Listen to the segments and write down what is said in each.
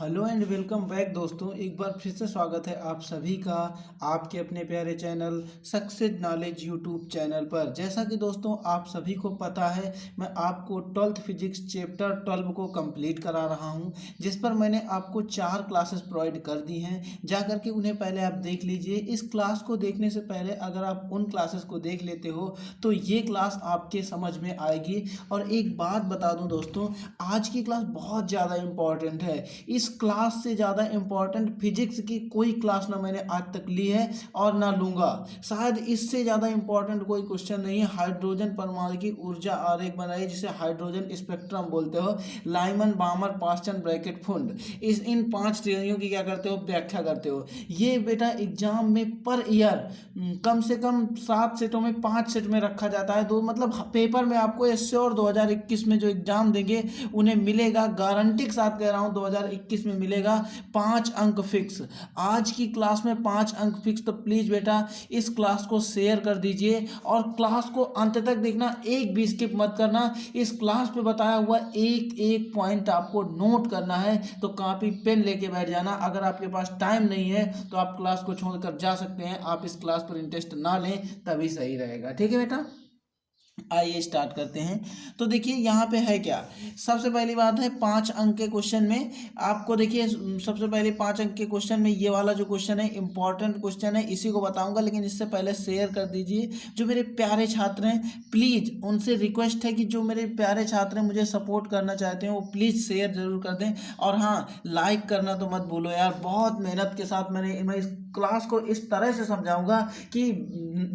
Hello and welcome back दोस्तों। एक बार फिर से स्वागत है आप सभी का आपके अपने प्यारे channel success knowledge YouTube channel पर। जैसा कि दोस्तों आप सभी को पता है, मैं आपको 12th फिजिक्स चैप्टर 12 को कंप्लीट करा रहा हूं, जिस पर मैंने आपको 4 क्लासेस प्रोवाइड कर दी हैं। जा करके उन्हें पहले आप देख लीजिए। इस क्लास को देखने से पहले अगर आप उन क्लासेस को देख लेते हो तो ये क्लास आपके समझ में आएगी। और एक बात बता दूं दोस्तों, आज की क्लास बहुत ज़्यादा इंपॉर्टेंट है। इस क्लास से ज़्यादा इम्पॉर्टेंट फिजिक्स की कोई क्लास ना मैंने आज तक ली है और ना लूँगा। शायद इससे ज़्यादा इम्पॉर्टेंट कोई क्वेश्चन नहीं है। हाइड्रोजन परमाणु की ऊर्जा आरेख बनाइए, जिसे हाइड्रोजन स्पेक्ट्रम बोलते हो। लाइमन बामर पास्टन ब्रैकेट फुंड, इन 5 श्रेणियों की क्या करते हो, व्याख्या करते हो। ये बेटा एग्जाम में पर ईयर कम से कम 7 सेटों में 5 सेट में रखा जाता है। दो मतलब पेपर में आपको श्योर 2021 में जो एग्जाम देंगे उन्हें मिलेगा, गारंटी के साथ कह रहा हूँ 2021 में मिलेगा 5 अंक फिक्स। आज की क्लास में 5 अंक फिक्स। तो प्लीज़ बेटा इस क्लास को शेयर कर दीजिए और क्लास को अंत तक देखना, एक भी स्किप मत करना। इस क्लास पे बताया हुआ एक एक पॉइंट आपको नोट करना है, तो कॉपी पेन लेके बैठ जाना। अगर आपके पास टाइम नहीं है तो आप क्लास को छोड़कर जा सकते हैं, आप इस क्लास पर इंटरेस्ट ना लें तभी सही रहेगा। ठीक है बेटा, आइए स्टार्ट करते हैं। तो देखिए यहाँ पे है क्या, सबसे पहली बात है 5 अंक के क्वेश्चन में आपको देखिए, सबसे पहले 5 अंक के क्वेश्चन में ये वाला जो क्वेश्चन है इंपॉर्टेंट क्वेश्चन है, इसी को बताऊंगा। लेकिन इससे पहले शेयर कर दीजिए। जो मेरे प्यारे छात्र हैं, प्लीज़ उनसे रिक्वेस्ट है कि जो मेरे प्यारे छात्र हैं मुझे सपोर्ट करना चाहते हैं वो प्लीज़ शेयर जरूर कर दें। और हाँ, लाइक करना तो मत भूलो यार। बहुत मेहनत के साथ मैं इस क्लास को इस तरह से समझाऊंगा कि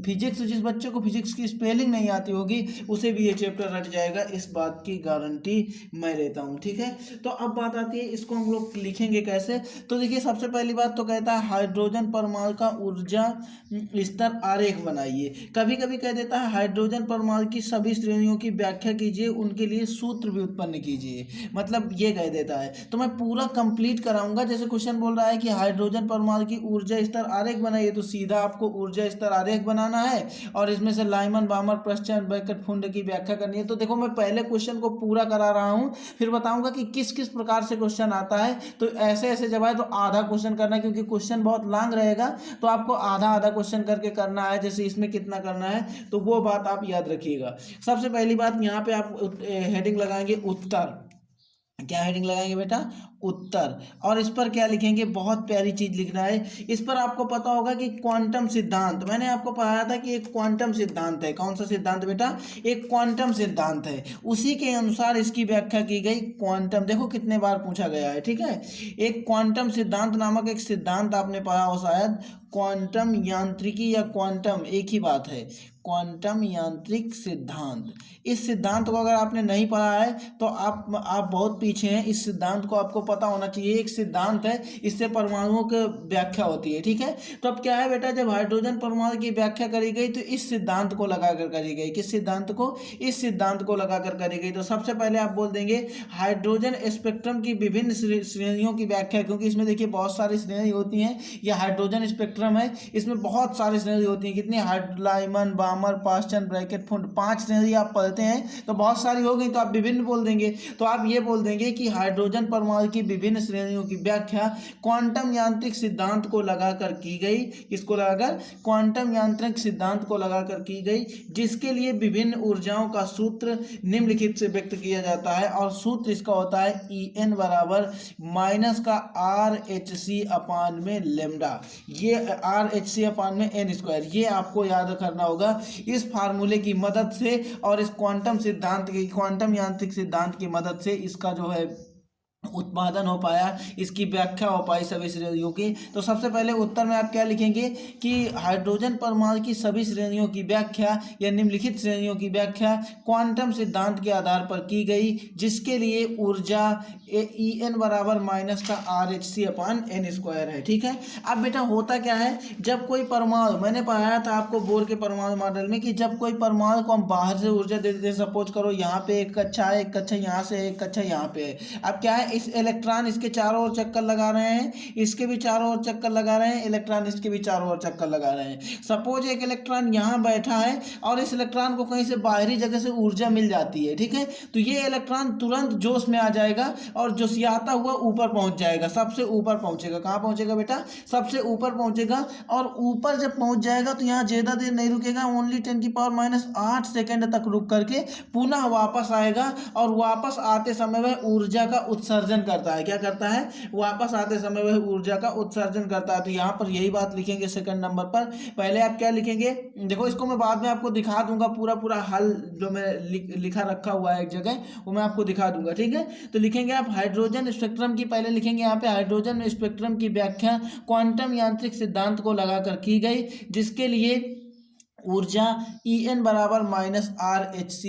फिजिक्स, जिस बच्चे को फिजिक्स की स्पेलिंग नहीं आती होगी उसे भी ये चैप्टर रट जाएगा, इस बात की गारंटी मैं लेता हूँ। ठीक है, तो अब बात आती है इसको हम लोग लिखेंगे कैसे। तो देखिए सबसे पहली बात तो कहता है हाइड्रोजन परमाणु का ऊर्जा स्तर आरेख बनाइए। कभी कभी कह देता है हाइड्रोजन परमाणु की सभी श्रेणियों की व्याख्या कीजिए, उनके लिए सूत्र भी उत्पन्न कीजिए, मतलब ये कह देता है। तो मैं पूरा कंप्लीट कराऊंगा। जैसे क्वेश्चन बोल रहा है कि हाइड्रोजन परमाणु की ऊर्जा स्तर आरेख बनाइए, तो सीधा आपको ऊर्जा स्तर आरेख बनाना है और इसमें से लाइमन बामर प्रश्चन ब्रैकेट फुंड की व्याख्या करनी है। तो देखो मैं पहले क्वेश्चन को पूरा करा रहा हूं, फिर बताऊंगा कि किस किस प्रकार से क्वेश्चन आता है। तो ऐसे ऐसे जब आए तो आधा क्वेश्चन करना है, क्योंकि क्वेश्चन बहुत लॉन्ग रहेगा तो आपको आधा आधा क्वेश्चन करके करना है। जैसे इसमें कितना करना है तो वो बात आप याद रखिएगा। सबसे पहली बात यहाँ पे आप हेडिंग लगाएंगे उत्तर। क्या हेडिंग लगाएंगे बेटा, उत्तर। और इस पर क्या लिखेंगे, बहुत प्यारी चीज लिखना है। इस पर आपको पता होगा कि क्वांटम सिद्धांत, मैंने आपको पढ़ाया था कि एक क्वांटम सिद्धांत है। कौन सा सिद्धांत बेटा, एक क्वांटम सिद्धांत है, उसी के अनुसार इसकी व्याख्या की गई। क्वांटम देखो कितने बार पूछा गया है। ठीक है, एक क्वांटम सिद्धांत नामक एक सिद्धांत आपने पढ़ा हो शायद। क्वांटम यांत्रिकी या क्वांटम एक ही बात है, क्वांटम यांत्रिक सिद्धांत। इस सिद्धांत को अगर आपने नहीं पढ़ा है तो आप बहुत पीछे हैं। इस सिद्धांत को आपको पता होना चाहिए। एक सिद्धांत है, इससे परमाणुओं की व्याख्या होती है। ठीक है, तो अब क्या है बेटा, जब हाइड्रोजन परमाणु की व्याख्या करी गई तो इस सिद्धांत को लगाकर करी गई। किस सिद्धांत को, इस सिद्धांत को लगाकर करी गई। तो सबसे पहले आप बोल देंगे हाइड्रोजन स्पेक्ट्रम की विभिन्न श्रेणियों की व्याख्या, क्योंकि इसमें देखिए बहुत सारी श्रेणी होती हैं। यह हाइड्रोजन स्पेक्ट्रम है, इसमें बहुत सारी श्रेणी होती है। कितनी, लाइमन बामर पास्टन ब्रैकेट फुंड, 5 श्रेणी आप पढ़ते हैं तो बहुत सारी हो गई, तो आप विभिन्न बोल देंगे। तो आप ये बोल देंगे कि हाइड्रोजन परमाणु की विभिन्न श्रेणियों की व्याख्या क्वांटम यांत्रिक सिद्धांत को लगाकर की गई। किसको लगाकर, क्वांटम यांत्रिक सिद्धांत को लगाकर की गई, जिसके लिए विभिन्न ऊर्जाओं का सूत्र निम्नलिखित से व्यक्त किया जाता है। और सूत्र इसका होता है En बराबर माइनस का RHc अपान में लेमडा, ये RHc अपान में n स्क्वायर, ये आपको याद करना होगा इस फार्मूले की मदद से। और इस क्वांटम सिद्धांत की, क्वांटम यांत्रिक सिद्धांत की मदद से इसका जो है उत्पादन हो पाया, इसकी व्याख्या हो पाई सभी श्रेणियों की। तो सबसे पहले उत्तर में आप क्या लिखेंगे कि हाइड्रोजन परमाणु की सभी श्रेणियों की व्याख्या या निम्नलिखित श्रेणियों की व्याख्या क्वांटम सिद्धांत के आधार पर की गई, जिसके लिए ऊर्जा En बराबर माइनस का RHc अपान n स्क्वायर है। ठीक है, अब बेटा होता क्या है, जब कोई परमाणु, मैंने पढ़ाया था आपको बोर के परमाणु मॉडल में कि जब कोई परमाणु को हम बाहर से ऊर्जा दे देते हैं, सपोज करो यहाँ पे एक कक्षा है, एक कक्षा यहाँ से, एक कक्षा यहाँ पे है। अब क्या है, इस इलेक्ट्रॉन इसके चारों ओर चक्कर लगा रहे हैं, इसके भी चारों ओर चक्कर लगा रहे हैं, इलेक्ट्रॉन इसके भी चारों ओर चक्कर लगा रहे हैं। सपोज एक इलेक्ट्रॉन यहाँ बैठा है और इस इलेक्ट्रॉन को कहीं से बाहरी जगह से ऊर्जा मिल जाती है, ठीक है, तो ये इलेक्ट्रॉन तुरंत जोश में आ जाएगा और जोशियाता हुआ ऊपर पहुंच जाएगा, सबसे ऊपर पहुंचेगा। कहाँ पहुंचेगा बेटा? सबसे ऊपर पहुंचेगा। और ऊपर जब पहुंच जाएगा तो यहाँ ज़्यादा देर नहीं रुकेगा, ओनली 10⁻⁸ सेकेंड तक रुक करके पुनः वापस आएगा और वापस आते समय वह ऊर्जा का उत्सर्जन करता है। क्या करता है? वापस आते समय वह ऊर्जा का उत्सर्जन करता है। तो यहाँ पर यही बात लिखेंगे सेकंड नंबर पर। पहले आप क्या लिखेंगे? देखो इसको मैं बाद में आपको दिखा दूंगा, पूरा पूरा हल जो मैं लिखा रखा हुआ है एक जगह, वो मैं आपको दिखा दूंगा, ठीक है। तो लिखेंगे आप हाइड्रोजन स्पेक्ट्रम की, पहले लिखेंगे यहाँ पे हाइड्रोजन स्पेक्ट्रम की व्याख्या क्वांटम यांत्रिक सिद्धांत को लगाकर की गई, जिसके लिए ऊर्जा En बराबर -RHc/n²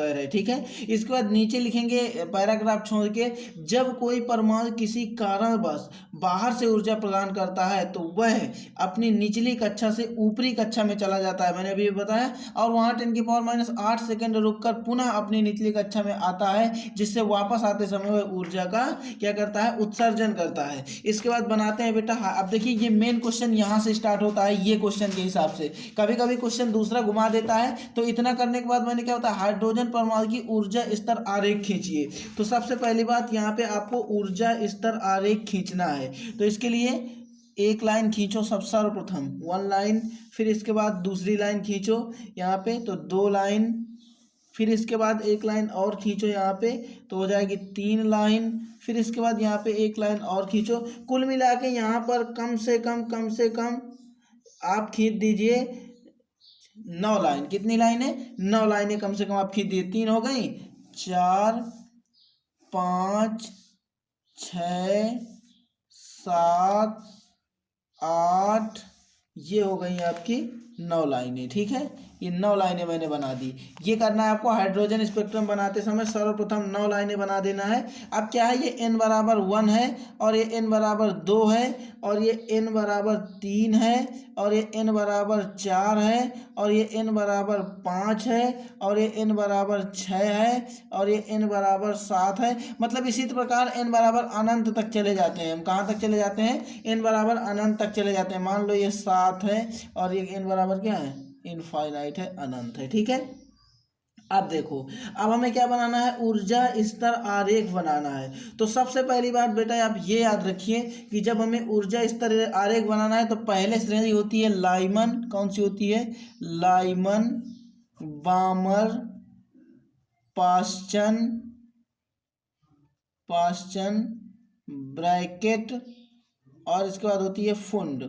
है, ठीक है। इसके बाद नीचे लिखेंगे पैराग्राफ छोड़ के, जब कोई परमाणु किसी कारणवश बाहर से ऊर्जा प्रदान करता है तो वह अपनी निचली कक्षा से ऊपरी कक्षा में चला जाता है, मैंने अभी बताया, और वहाँ 10⁻⁸ सेकेंड रुककर पुनः अपनी निचली कक्षा में आता है, जिससे वापस आते समय वह ऊर्जा का क्या करता है? उत्सर्जन करता है। इसके बाद बनाते हैं बेटा, अब देखिए ये मेन क्वेश्चन यहाँ से स्टार्ट होता है, ये क्वेश्चन के हिसाब से। कभी कभी क्वेश्चन दूसरा घुमा देता है, तो इतना करने के बाद मैंने क्या होता है, हाइड्रोजन परमाणु की ऊर्जा स्तर आरेख खींचिए। तो सबसे पहली बात यहाँ पे आपको ऊर्जा स्तर आरेख खींचना है। तो इसके लिए एक लाइन खींचो, सब सर्वप्रथम 1 लाइन, फिर इसके बाद दूसरी लाइन खींचो यहाँ पे, तो 2 लाइन, फिर इसके बाद एक लाइन और खींचो यहाँ पे, तो हो जाएगी 3 लाइन, फिर इसके बाद यहाँ पे एक लाइन और खींचो। कुल मिला के यहाँ पर कम से कम आप खींच दीजिए 9 लाइन। कितनी लाइन है? 9 लाइनें कम से कम आप खींच दीजिए। 3 हो गई, 4 5 6 7 8, ये हो गई आपकी 9 लाइनें, ठीक है। ये 9 लाइनें मैंने बना दी। ये करना है आपको हाइड्रोजन स्पेक्ट्रम बनाते समय, सर्वप्रथम 9 लाइनें बना देना है। अब क्या है, ये n बराबर 1 है और ये n बराबर 2 है और ये n बराबर 3 है और ये n बराबर 4 है और ये n बराबर 5 है और ये n बराबर 6 है और ये n बराबर 7 है। मतलब इसी प्रकार n बराबर अनंत तक चले जाते हैं। हम कहाँ तक चले जाते हैं? n बराबर अनंत तक चले जाते हैं। मान लो ये 7 है और ये n बराबर क्या है? इनफाइनाइट है, अनंत है, ठीक है। अब देखो, अब हमें क्या बनाना है? ऊर्जा स्तर आरेख बनाना है। तो सबसे पहली बात बेटा आप ये याद रखिए कि जब हमें ऊर्जा स्तर आरेख बनाना है तो पहले श्रेणी होती है लाइमन। कौन सी होती है? लाइमन, बामर, पाश्चन, ब्रैकेट, और इसके बाद होती है फुंड।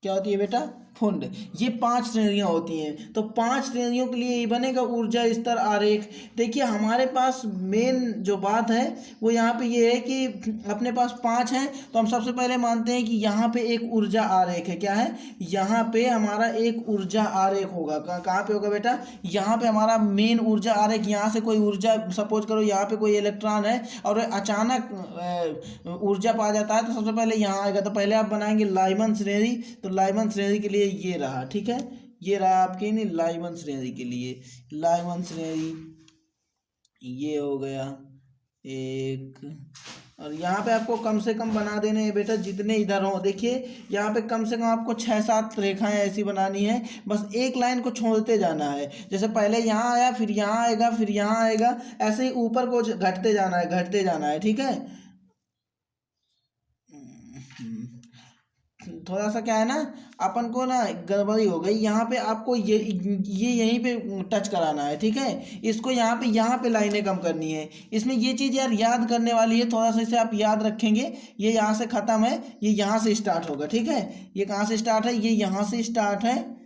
क्या होती है बेटा? फुंड। ये 5 श्रेणियां होती हैं। तो 5 श्रेणियों के लिए ये बनेगा ऊर्जा स्तर आरेख। देखिए हमारे पास मेन जो बात है वो यहाँ पे ये है कि अपने पास 5 हैं, तो हम सबसे पहले मानते हैं कि यहाँ पे एक ऊर्जा आरेख है। क्या है? यहाँ पे हमारा एक ऊर्जा आरेख होगा। कहाँ पे होगा बेटा? यहाँ पे हमारा मेन ऊर्जा आरेख। यहाँ से कोई ऊर्जा, सपोज करो यहाँ पे कोई इलेक्ट्रॉन है और अचानक ऊर्जा पा जाता है, तो सबसे पहले यहाँ आएगा। तो पहले आप बनाएंगे लाइमन श्रेणी। तो लाइमन श्रेणी के लिए ये रहा, ठीक है, ये रहा आपके नहीं लाइमन श्रेणी के लिए। लाइमन श्रेणी ये हो गया एक, और यहाँ पे आपको कम से कम बना देने हैं बेटा जितने इधर हो। देखिए यहाँ पे कम से कम आपको 6-7 रेखाएं ऐसी बनानी है, बस एक लाइन को छोड़ते जाना है। जैसे पहले यहाँ आया, फिर यहाँ आएगा, फिर यहाँ आएगा, ऐसे ही ऊपर को घटते जाना है, ठीक है। थोड़ा सा क्या है ना, अपन को ना गड़बड़ी हो गई। यहाँ पे आपको ये यहीं पे टच कराना है, ठीक है। इसको यहाँ पे लाइनें कम करनी है। इसमें ये चीज़ यार याद करने वाली है, थोड़ा सा इसे आप याद रखेंगे। ये यहाँ से ख़त्म है, ये यहाँ से स्टार्ट होगा, ठीक है। ये कहाँ से स्टार्ट है? ये यहाँ से स्टार्ट है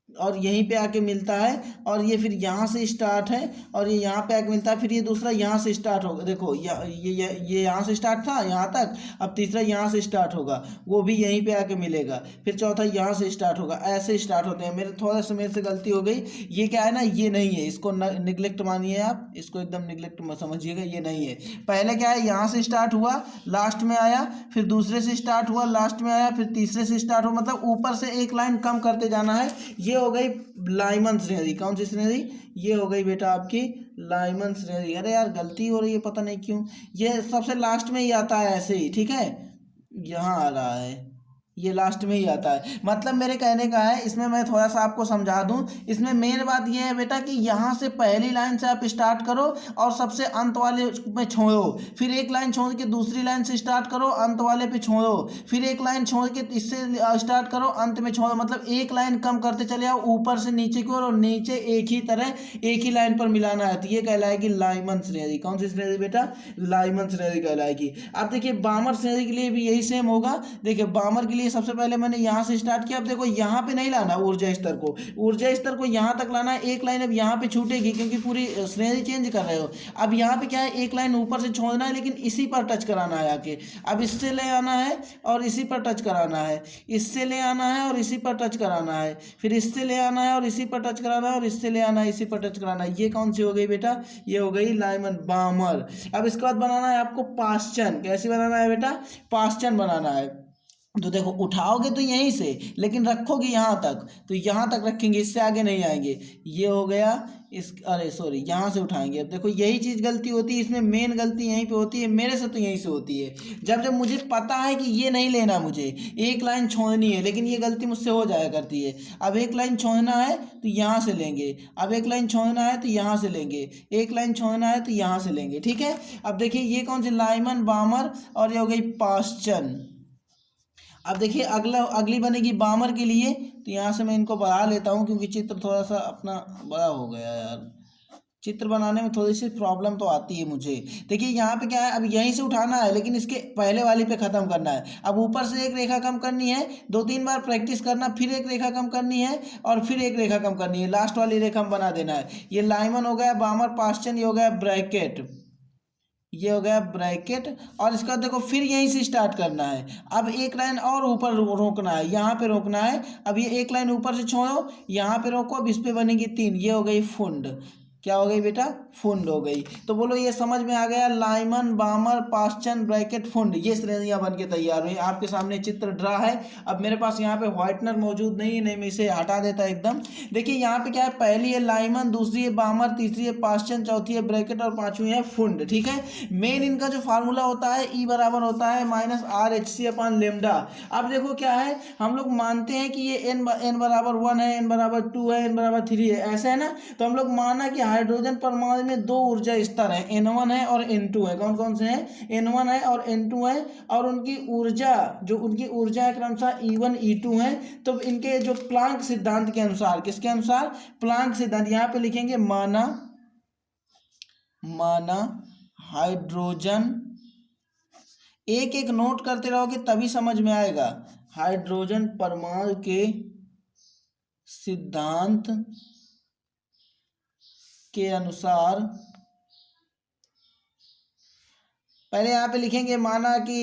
और यहीं पे आके मिलता है, और ये फिर यहाँ से स्टार्ट है और ये यहाँ पे आके मिलता है, फिर ये दूसरा यहाँ से स्टार्ट होगा। देखो ये यहाँ से स्टार्ट था यहाँ तक, अब तीसरा यहाँ से स्टार्ट होगा, वो भी यहीं पे आके मिलेगा, फिर चौथा यहाँ से स्टार्ट होगा। ऐसे स्टार्ट होते हैं। मेरे से गलती हो गई। ये क्या है ना, ये नहीं है, इसको निगलेक्ट मानिए आप, इसको एकदम निगलेक्ट समझिएगा, ये नहीं है। पहले क्या है, यहाँ से स्टार्ट हुआ, लास्ट में आया, फिर दूसरे से स्टार्ट हुआ, लास्ट में आया, फिर तीसरे से स्टार्ट हुआ। मतलब ऊपर से एक लाइन कम करते जाना है। ये हो गई लाइमन श्रेणी। कौन सी श्रेणी? ये हो गई बेटा आपकी लाइमन श्रेणी, अरे यार गलती हो रही है पता नहीं क्यों, ये सबसे लास्ट में ही आता है ऐसे ही, ठीक है, यहाँ आ रहा है, ये लास्ट में ही आता है। मतलब मेरे कहने का है, इसमें मैं थोड़ा सा आपको समझा दूं, इसमें मेन बात ये है बेटा कि यहाँ से पहली लाइन से आप स्टार्ट करो और सबसे अंत वाले में छोड़ो, फिर एक लाइन छोड़ के दूसरी लाइन से स्टार्ट करो, अंत वाले पे छोड़ो, फिर एक लाइन छोड़ के इससे स्टार्ट करो, अंत में छोड़ो, मतलब एक लाइन कम करते चले आओ ऊपर से नीचे की ओर, और नीचे एक ही तरह एक ही लाइन पर मिलाना है, तो ये कहलाएगी लाइमन श्रेणी। कौन सी श्रेणी बेटा? लाइमन श्रेणी कहलाएगी। अब देखिए बामर श्रेणी के लिए भी यही सेम होगा। देखिए बामर के लिए सबसे पहले मैंने यहाँ से स्टार्ट किया, अब देखो यहाँ पे नहीं लाना ऊर्जा स्तर को, ऊर्जा स्तर को यहाँ तक लाना है, एक लाइन अब यहाँ पे छूटेगी क्योंकि पूरी श्रेणी चेंज कर रहे हो। अब यहाँ पे क्या है, एक लाइन ऊपर से छोड़ना है लेकिन इसी पर टच कराना है आके, अब इससे ले आना है और इसी पर टच कराना है, इससे ले आना है और इसी पर टच कराना है, फिर इससे ले आना है और इसी पर टच कराना है, और इससे ले आना है इसी पर टच कराना है। ये कौन सी हो गई बेटा? ये हो गई लाइमन बामर। अब इसके बाद बनाना है आपको पाश्चन। कैसे बनाना है बेटा? पाश्चन बनाना है। तो देखो उठाओगे तो यहीं से, लेकिन रखोगे यहाँ तक, तो यहाँ तक रखेंगे, इससे आगे नहीं आएंगे। ये हो गया इस, अरे सॉरी, यहाँ से उठाएंगे। अब देखो यही चीज़ गलती होती है इसमें, मेन गलती यहीं पे होती है, मेरे से तो यहीं से होती है। जब जब मुझे पता है कि ये नहीं लेना, मुझे एक लाइन छोड़नी है, लेकिन ये गलती मुझसे हो जाया करती है। अब एक लाइन छोड़ना है तो यहाँ से लेंगे, अब एक लाइन छोड़ना है तो यहाँ से लेंगे, एक लाइन छोड़ना है तो यहाँ से लेंगे, ठीक है। अब देखिए ये कौन सी? लाइमन बामर, और ये हो गई पाश्चन। अब देखिए अगली बनेगी बामर के लिए, तो यहाँ से मैं इनको बढ़ा लेता हूँ क्योंकि चित्र थोड़ा सा अपना बड़ा हो गया यार, चित्र बनाने में थोड़ी सी प्रॉब्लम तो आती है मुझे। देखिए यहाँ पे क्या है, अब यहीं से उठाना है लेकिन इसके पहले वाली पे ख़त्म करना है। अब ऊपर से एक रेखा कम करनी है, 2-3 बार प्रैक्टिस करना, फिर एक रेखा कम करनी है और फिर एक रेखा कम करनी है, लास्ट वाली रेखा हम बना देना है। ये लाइमन हो गया, बामर, पाश्चन, ये हो गया ब्रैकेट, ये हो गया ब्रैकेट। और इसका देखो फिर यहीं से स्टार्ट करना है। अब एक लाइन और ऊपर रोकना है, यहाँ पे रोकना है। अब ये एक लाइन ऊपर से छोड़ो, यहाँ पे रोको, अब इस पे बनेगी 3, ये हो गई फुंड। क्या हो गई बेटा? फुंड हो गई। तो बोलो ये समझ में आ गया, लाइमन, बामर, पाश्चन, ब्रैकेट, फुंड, ये श्रेणियां बन के तैयार हुई। आपके सामने चित्र ड्रा है। अब मेरे पास यहाँ पे व्हाइटनर मौजूद नहीं है, नहीं मैं इसे हटा देता एकदम। देखिए यहाँ पे क्या है, पहली है लाइमन, दूसरी है बामर, तीसरी है पाश्चन, चौथी है ब्रैकेट और पांचवी है फुंड, ठीक है। मेन इनका जो फार्मूला होता है, ई बराबर होता है -RHc/λ। अब देखो क्या है, हम लोग मानते हैं कि ये n बराबर 1 है, n बराबर 2 है, n बराबर 3 है, ऐसा है ना। तो हम लोग माना कि हाइड्रोजन परमाणु में 2 ऊर्जा स्तर है, N1 है और N2 है। कौन कौन से हैं? N1 है और N2 है, और उनकी ऊर्जा, जो उनकी ऊर्जा है क्रमशः E1 E2 है। तो इनके जो प्लांक सिद्धांत के अनुसार, किसके अनुसार? प्लांक सिद्धांत। यहाँ पे लिखेंगे माना हाइड्रोजन, एक एक नोट करते रहोगे तभी समझ में आएगा। हाइड्रोजन परमाणु के सिद्धांत के अनुसार, पहले यहाँ पे लिखेंगे माना कि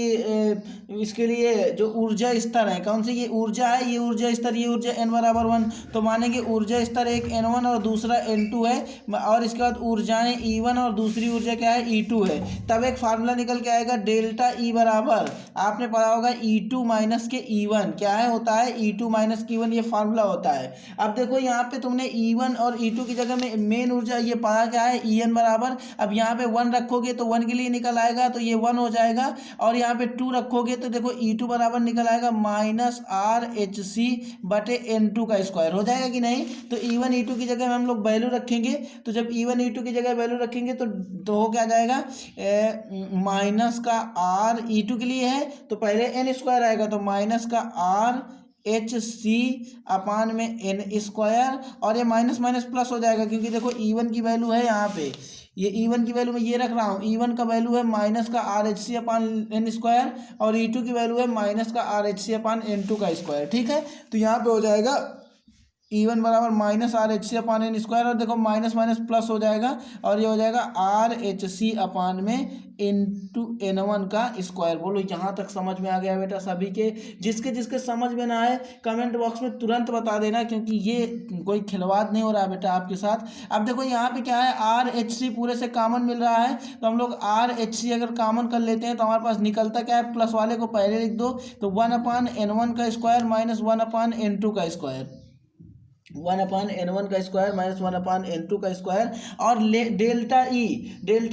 इसके लिए जो ऊर्जा स्तर है, कौन सी? ये ऊर्जा है, ये ऊर्जा स्तर, ये ऊर्जा n बराबर 1, तो मानेंगे ऊर्जा स्तर एक N1 और दूसरा N2 है, और इसके बाद ऊर्जाएं E1 और दूसरी ऊर्जा क्या है? E2 है। तब एक फार्मूला निकल के आएगा, डेल्टा E बराबर, आपने पढ़ा होगा E2 माइनस के E1, क्या है होता है? E2 माइनस के E1, ये फार्मूला होता है। अब देखो यहाँ पे तुमने E1 और E2 की जगह में मेन ऊर्जा ये पढ़ा क्या है? En बराबर, अब यहाँ पे 1 रखोगे तो 1 के लिए निकल आएगा, तो ये 1 हो जाएगा, और यहाँ पे 2 रखोगे तो देखो E2 बराबर निकल आएगा -RHc/N2 का स्क्वायर, हो जाएगा कि नहीं। तो E1 E2 की जगह में हम लोग वैल्यू रखेंगे, तो जब E1 E2 की जगह वैल्यू रखेंगे तो हो क्या जाएगा, माइनस का R E2 के लिए है तो पहले N स्क्वायर आएगा, तो माइनस का RHc/N², और ये माइनस माइनस प्लस हो जाएगा क्योंकि देखो E1 की वैल्यू है यहाँ पे, ये E1 की वैल्यू मैं ये रख रहा हूँ, E1 का वैल्यू है माइनस का RHc/N², और E2 की वैल्यू है माइनस का RHc/N2 का स्क्वायर, ठीक है। तो यहाँ पे हो जाएगा E1 बराबर -RHc/N², और देखो माइनस माइनस प्लस हो जाएगा, और ये हो जाएगा RHc/N1 का स्क्वायर। बोलो यहाँ तक समझ में आ गया बेटा सभी के? जिसके जिसके समझ में ना आए कमेंट बॉक्स में तुरंत बता देना, क्योंकि ये कोई खिलवाड़ नहीं हो रहा है बेटा आपके साथ। अब देखो यहाँ पे क्या है, RHc पूरे से कॉमन मिल रहा है, तो हम लोग RHc अगर कॉमन कर लेते हैं तो हमारे पास निकलता क्या है, प्लस वाले को पहले लिख दो, तो 1/N1 का स्क्वायर माइनस 1/N2 का स्क्वायर, 1/n1 का स्क्वायर माइनस 1/n2 का स्क्वायर। और डेल्टा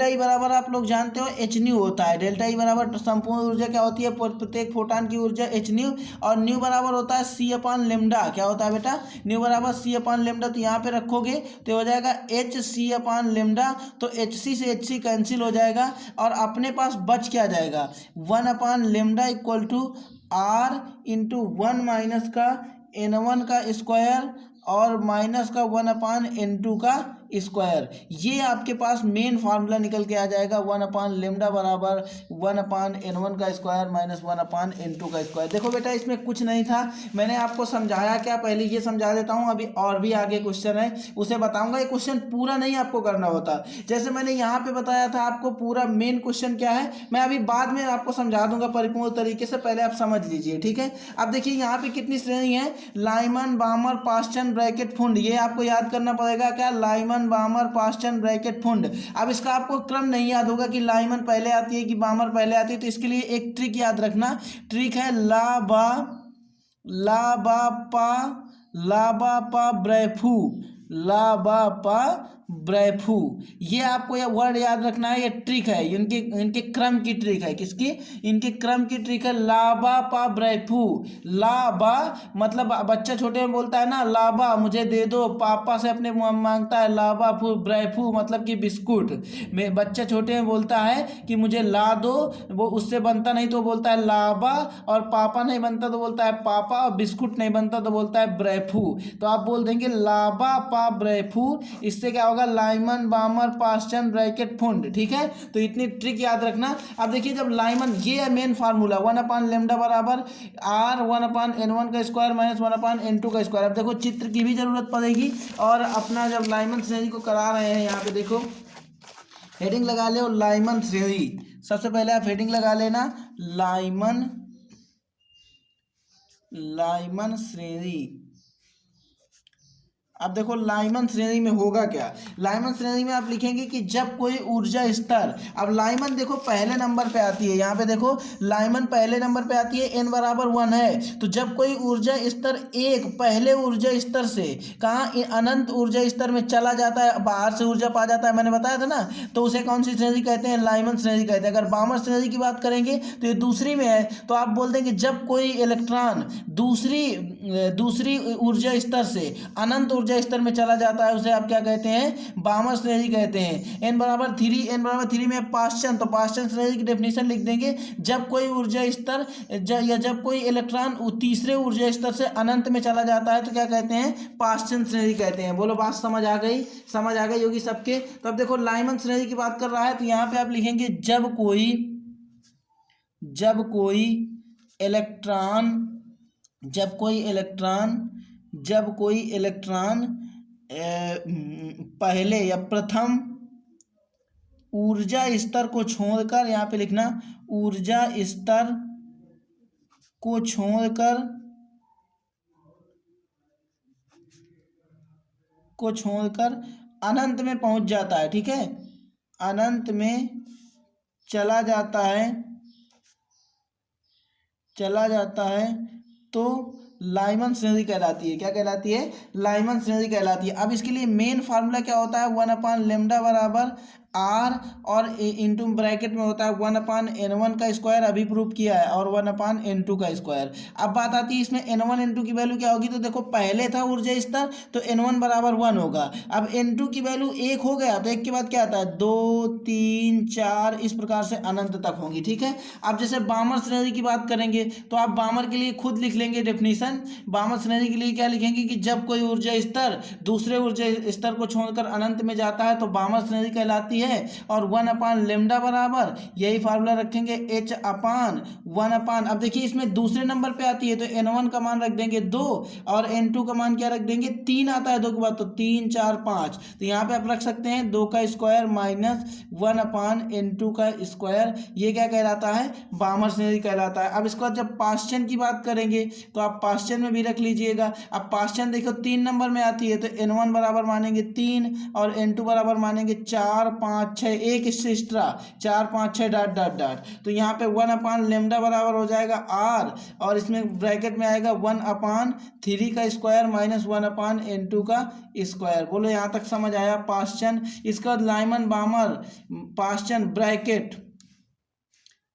ई बराबर आप लोग जानते हो एच न्यू होता है। डेल्टा ई बराबर संपूर्ण ऊर्जा क्या होती है, प्रत्येक फोटान की ऊर्जा एच न्यू। और न्यू बराबर होता है सी अपान लेमडा। क्या होता है बेटा, न्यू बराबर सी अपान लेमडा। तो यहाँ पे रखोगे तो हो जाएगा एच सी अपान लेमडा। तो एच सी से एच सी कैंसिल हो जाएगा और अपने पास बच क्या जाएगा, 1/लेमडा इक्वल टू आर इंटू 1 - का n1 का स्क्वायर और माइनस का 1/n2 का स्क्वायर। ये आपके पास मेन फार्मूला निकल के आ जाएगा, 1/लेमडा बराबर 1/n1 का स्क्वायर माइनस 1/n2 का स्क्वायर। देखो बेटा इसमें कुछ नहीं था, मैंने आपको समझाया क्या, पहले ये समझा देता हूँ, अभी और भी आगे क्वेश्चन है उसे बताऊंगा। ये क्वेश्चन पूरा नहीं आपको करना होता, जैसे मैंने यहाँ पे बताया था आपको पूरा मेन क्वेश्चन क्या है मैं अभी बाद में आपको समझा दूंगा परिपूर्ण तरीके से, पहले आप समझ लीजिए, ठीक है। अब देखिए यहाँ पे कितनी श्रेणी है, लाइमन बामर पास्टन ब्रैकेट फुंड, ये आपको याद करना पड़ेगा क्या, लाइमन बामर पास्टन ब्रैकेट फुंड। अब इसका आपको क्रम नहीं याद होगा कि लाइमन पहले आती है कि बामर पहले आती है, तो इसके लिए एक ट्रिक याद रखना। ट्रिक है ला बा पा ब्रैफू, ला बा पा ब्रैफू। ये आपको यह वर्ड याद रखना है, ये ट्रिक है, इनके क्रम की ट्रिक है। किसकी, इनके क्रम की ट्रिक है। लाबा पा ब्रैफू, लाबा मतलब बच्चा छोटे में बोलता है ना लाबा मुझे दे दो, पापा से अपने मांगता है लाबा फू ब्रैफू मतलब कि बिस्कुट। में बच्चा छोटे में बोलता है कि मुझे ला दो, वो उससे बनता नहीं तो बोलता है लाबा, और पापा नहीं बनता तो बोलता है पापा, और बिस्कुट नहीं बनता तो बोलता है ब्रैफू। तो आप बोल देंगे लाबा पा ब्रैफू, इससे क्या होगा, लाइमन बामर पास्टन ब्रैकेट फुंड, ठीक है। तो इतनी ट्रिक याद रखना। अब देखिए जब लाइमन, ये है मेन फार्मूला, 1/लेमडा बराबर आर 1/n1 का स्क्वायर माइनस 1/n2 का स्क्वायर। अब देखो चित्र की भी जरूरत पड़ेगी, और अपना जब लाइमन श्रेणी को करा रहे हैं, यहाँ पे देखो हेडिंग लगा ले, और लाइमन श्रेणी सबसे पहले आप हेडिंग लगा लेना, लाइमन श्रेणी। अब देखो लाइमन श्रेणी में होगा क्या, लाइमन श्रेणी में आप लिखेंगे कि जब कोई ऊर्जा स्तर, अब लाइमन देखो पहले नंबर पे आती है, यहाँ पे देखो लाइमन पहले नंबर पे आती है, n बराबर 1 है। तो जब कोई ऊर्जा स्तर एक पहले ऊर्जा स्तर से कहाँ अनंत ऊर्जा स्तर में चला जाता है, बाहर से ऊर्जा पा जाता है, मैंने बताया था ना, तो उसे कौन सी श्रेणी कहते हैं, लाइमन श्रेणी कहते हैं। अगर बामर श्रेणी की बात करेंगे तो ये दूसरी में है, तो आप बोल देंगे जब कोई इलेक्ट्रॉन दूसरी ऊर्जा स्तर से अनंत ऊर्जा स्तर में चला जाता है, उसे आप क्या कहते हैं, बामर श्रेणी कहते हैं। n बराबर 3 में पास्टन, तो पास्टन श्रेणी की डेफिनेशन लिख देंगे, जब कोई ऊर्जा स्तर या जब कोई इलेक्ट्रॉन तीसरे ऊर्जा स्तर से अनंत में चला जाता है तो क्या कहते हैं, पास्टन श्रेणी कहते हैं। बोलो बात समझ आ गई होगी सबके। तो अब देखो लाइमन श्रेणी की बात कर रहा है, तो यहाँ पे आप लिखेंगे जब कोई इलेक्ट्रॉन पहले या प्रथम ऊर्जा स्तर को छोड़कर, यहाँ पे लिखना ऊर्जा स्तर को छोड़कर अनंत में पहुंच जाता है, ठीक है, अनंत में चला जाता है तो लाइमन श्रेणी कहलाती है। क्या कहलाती है, लाइमन श्रेणी कहलाती है। अब इसके लिए मेन फार्मूला क्या होता है, 1/लेमडा बराबर आर, और इंटू ब्रैकेट में होता है 1/n1 का स्क्वायर, अभी प्रूव किया है, और 1/n2 का स्क्वायर। अब बात आती है इसमें n1 n2 की वैल्यू क्या होगी, तो देखो पहले था ऊर्जा स्तर तो n1 बराबर 1 होगा। अब n2 की वैल्यू 1 हो गया तो 1 के बाद क्या आता है, 2 3 4 इस प्रकार से अनंत तक होंगी, ठीक है। अब जैसे बामर श्रेणी की बात करेंगे तो आप बामर के लिए खुद लिख लेंगे डेफिनेशन। बामर श्रेणी के लिए क्या लिखेंगे कि जब कोई ऊर्जा स्तर दूसरे ऊर्जा स्तर को छोड़कर अनंत में जाता है तो बामर श्रेणी कहलाती है। और 1/लेमडा बराबर यही फार्मूला रखेंगे h/1/। अब देखिए इसमें दूसरे नंबर पे आती है तो n1 का मान रख देंगे 2, और n2 का मान क्या रख देंगे, 3 आता है 2 के बाद, तो 3 4 5, तो यहाँ पे आप रख सकते हैं 2 का स्क्वायर माइनस 1/n2 का स्क्वायर। ये क्या कहलाता है, बामर श्रेणी कहलाता है। अब इसके बाद जब पास्टन की बात करेंगे तो आप पास्टन में भी रख लीजिएगा। अब पास्टन देखो 3 नंबर में आती है तो n1 बराबर मानेंगे 3 और n2 बराबर मानेंगे 4 5 5 6 एक इससे एक्स्ट्रा 4 5 6 डॉट डॉट डॉट, तो यहाँ पे 1 लेमडा बराबर हो जाएगा आर, और इसमें ब्रैकेट में आएगा 1/3 का स्क्वायर माइनस 1/n2 का स्क्वायर। बोलो यहाँ तक समझ आया? पास्चन, इसका बाद लाइमन बामर पास्चन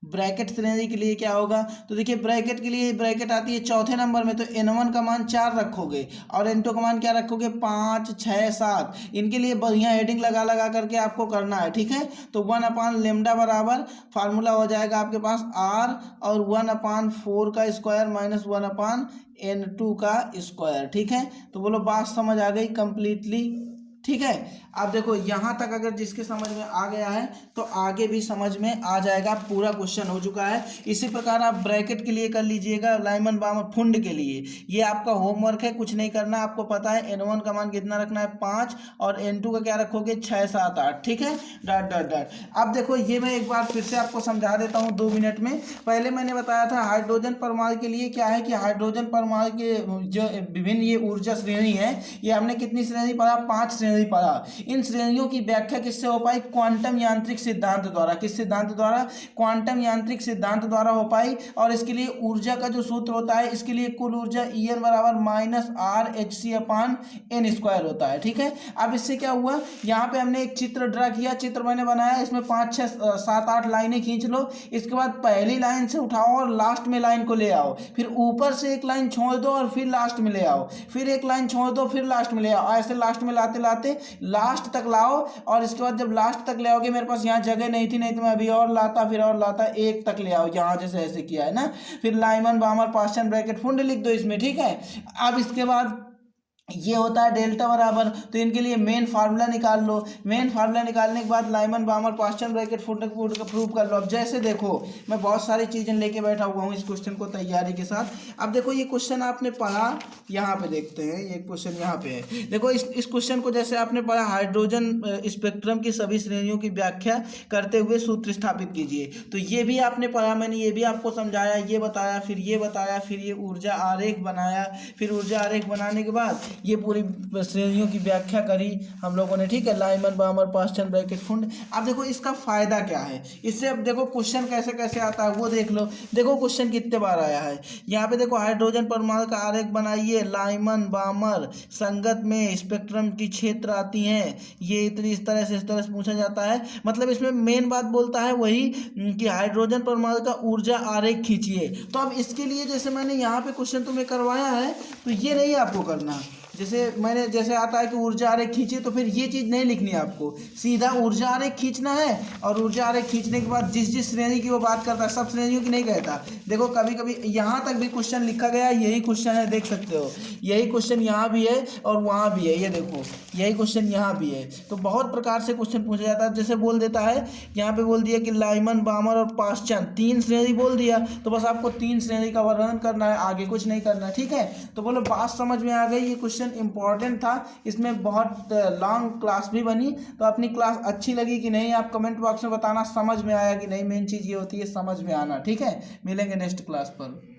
ब्रैकेट श्रेणी के लिए क्या होगा? तो देखिए ब्रैकेट के लिए ब्रैकेट आती है चौथे नंबर में, तो n1 का मान 4 रखोगे और n2 का मान क्या रखोगे? 5 6 7। इनके लिए बढ़िया हेडिंग लगा लगा करके आपको करना है, ठीक है। तो 1/लेमडा बराबर फार्मूला हो जाएगा आपके पास r, और 1/4 का स्क्वायर माइनस 1/n2 का स्क्वायर, ठीक है। तो बोलो बात समझ आ गई कंप्लीटली, ठीक है। अब देखो यहाँ तक अगर जिसके समझ में आ गया है तो आगे भी समझ में आ जाएगा, पूरा क्वेश्चन हो चुका है। इसी प्रकार आप ब्रैकेट के लिए कर लीजिएगा, लाइमन बामर फुंड के लिए। ये आपका होमवर्क है, कुछ नहीं करना, आपको पता है n1 का मान कितना रखना है 5, और n2 का क्या रखोगे 6 7 8, ठीक है, डॉट डॉट डॉट। अब देखो ये मैं एक बार फिर से आपको समझा देता हूँ 2 मिनट में। पहले मैंने बताया था हाइड्रोजन परमाणु के लिए क्या है कि हाइड्रोजन परमाणु के जो विभिन्न ये ऊर्जा श्रेणी है, ये हमने कितनी श्रेणी पढ़ा? 5 श्रेणी पढ़ा। इन श्रेणियों की व्याख्या किससे हो पाई? क्वांटम यांत्रिक सिद्धांत द्वारा। किस सिद्धांत द्वारा? क्वांटम यांत्रिक सिद्धांत द्वारा हो पाई। और इसके लिए ऊर्जा का जो सूत्र होता है, इसके लिए कुल ऊर्जा En बराबर माइनस RHc/n² होता है, ठीक है। अब इससे क्या हुआ, यहाँ पे हमने एक चित्र ड्रा किया, चित्र मैंने बनाया, इसमें 5 6 7 8 लाइनें खींच लो। इसके बाद पहली लाइन से उठाओ और लास्ट में लाइन को ले आओ, फिर ऊपर से एक लाइन छोड़ दो और फिर लास्ट में ले आओ, फिर एक लाइन छोड़ दो, फिर लास्ट में ले आओ, ऐसे लास्ट में लाते लाते लास्ट तक लाओ। और इसके बाद जब लास्ट तक ले आओगे, मेरे पास यहाँ जगह नहीं थी, नहीं तो मैं अभी और लाता, फिर और लाता, एक तक ले आओ, यहाँ जैसे ऐसे किया है ना। फिर लाइमन बामर पास्चन ब्रैकेट फुंड लिख दो इसमें, ठीक है। अब इसके बाद ये होता है डेल्टा बराबर, तो इनके लिए मेन फार्मूला निकाल लो। मेन फार्मूला निकालने के बाद लाइमन बामर पास्चन ब्रैकेट फुंड का प्रूव कर लो। अब जैसे देखो मैं बहुत सारी चीज़ें लेके बैठा हुआ हूँ इस क्वेश्चन को तैयारी के साथ। अब देखो ये क्वेश्चन आपने पढ़ा, यहाँ पे देखते हैं, ये क्वेश्चन यहाँ पे है। देखो इस क्वेश्चन को जैसे आपने पढ़ा, हाइड्रोजन स्पेक्ट्रम की सभी श्रेणियों की व्याख्या करते हुए सूत्र स्थापित कीजिए। तो ये भी आपने पढ़ा, मैंने ये भी आपको समझाया, ये बताया, फिर ये बताया, फिर ये ऊर्जा आरेख बनाया, फिर ऊर्जा आरेख बनाने के बाद ये पूरी श्रेणियों की व्याख्या करी हम लोगों ने, ठीक है। Lyman बामर Paschen bracket फुंड। अब देखो इसका फायदा क्या है इससे, अब देखो क्वेश्चन कैसे कैसे आता है वो देख लो। देखो क्वेश्चन कितने बार आया है, यहाँ पे देखो हाइड्रोजन परमाणु का आरेख बनाइए, लाइमन बामर संगत में स्पेक्ट्रम की क्षेत्र आती हैं, ये इतनी इस तरह से पूछा जाता है। मतलब इसमें मेन बात बोलता है वही कि हाइड्रोजन परमाणु का ऊर्जा आरेख खींचिए। तो अब इसके लिए जैसे मैंने यहाँ पे क्वेश्चन तुम्हें करवाया है, तो ये नहीं आपको करना, जैसे आता है कि ऊर्जा आरेख खींचे, तो फिर ये चीज़ नहीं लिखनी है आपको, सीधा ऊर्जा आरेख खींचना है। और ऊर्जा आरेख खींचने के बाद जिस जिस श्रेणी की वो बात करता है, सब श्रेणियों की नहीं कहता। देखो कभी कभी यहाँ तक भी क्वेश्चन लिखा गया, यही क्वेश्चन है, देख सकते हो, यही क्वेश्चन यहाँ भी है और वहाँ भी है, ये देखो यही क्वेश्चन यहाँ भी है। तो बहुत प्रकार से क्वेश्चन पूछा जाता है। जैसे बोल देता है, यहाँ पे बोल दिया कि लाइमन बामर और पास्चन 3 श्रेणी बोल दिया, तो बस आपको 3 श्रेणी का वर्णन करना है, आगे कुछ नहीं करना, ठीक है। तो बोलो बात समझ में आ गई। ये क्वेश्चन इंपॉर्टेंट था, इसमें बहुत लॉन्ग क्लास भी बनी। तो अपनी क्लास अच्छी लगी कि नहीं, आप कमेंट बॉक्स में बताना, समझ में आया कि नहीं। मेन चीज़ ये होती है समझ में आना, ठीक है। मिलेंगे नेक्स्ट क्लास पर।